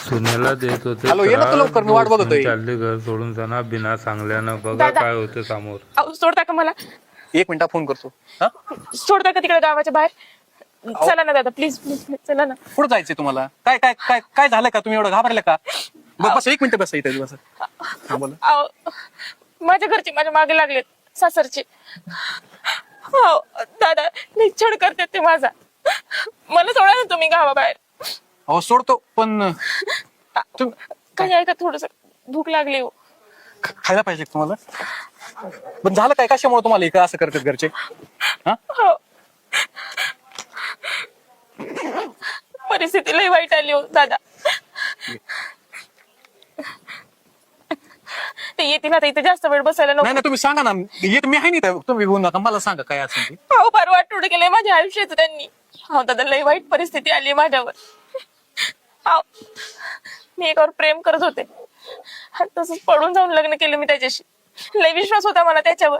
सुनेला देत होते हॅलो, ये ना तू त्रास, लवकर, मी वाट दोन बघतोय. चालले घर सोडून जाणार बिना सांगल्यानं. बघा दादा. काय होतं समोर. अहो, सोडता का मला? 1 मिनिट फोन करतो. हा, सोडता का तिकडे गावाच्या बाहेर? चला ना दादा, प्लीज प्लीज चला ना. कुठं जायचंय तुम्हाला? काय काय काय काय झालं का? तुम्ही एवढं घाबरले का? बस 1 मिनिट, बस इथे बस. हा, बोला. अहो, माझ्या घरचे माझ्या मागे लागलेत, सासरचे. हो दादा, छळ करतात ते माझा. मला सोडा ना तुम्ही गावाबाहेर. हो, सोडतो, पण काही ऐका, थोडस भूक लागली हो. खायला पाहिजे का तुम्हाला? पण झालं काय? कशामुळे तुम्हाला इकडे असं करतात घरचे? हा, हो, परिस्थिती लई वाईट आली हो दादा. ते येतील आता, इथे जास्त वेळ बसायला नाही नको. नाही, तुम्ही सांगा ना. येत मी आहे नाही, तुम्ही घेऊन नका. मला सांगा काय असेल ते. हो, फार वाटोड केलंय माझ्या आयुष्याचं त्यांनी. हो दादा, लई वाईट परिस्थिती आली माझ्यावर. हो, मी एकावर प्रेम करत होते, तसंच पडून जाऊन लग्न केलं मी त्याच्याशी. लई विश्वास होता मला त्याच्यावर.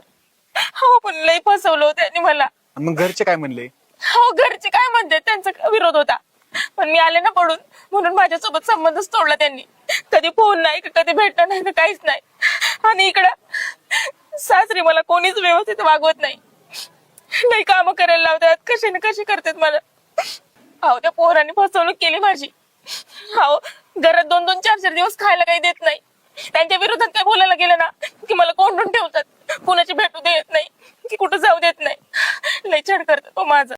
हो, पण लई फसवलं त्यांनी मला. मग घरचे काय म्हणले? हो, घरचे काय म्हणते, त्यांचा विरोध होता. पण मी आले ना पडून, म्हणून माझ्यासोबत संबंधच तोडला त्यांनी. कधी फोन नाही, कधी भेटणं नाही, काहीच नाही. आणि इकडं सासरी मला कोणीच व्यवस्थित वागवत नाही. नाही काम करायला लावतात, कशी ना कशी करतात मला. अहो, त्या पोरांनी फसवणूक केली माझी. अहो, घरात 2-2, 4-4 दिवस खायला काही देत नाही. त्यांच्या विरोधात काय बोलायला गेलं ना की मला कोंडून ठेवतात. कुणाची भेटू देत नाही, की कुठं जाऊ देत नाही. लय छळ करतात तो माझा.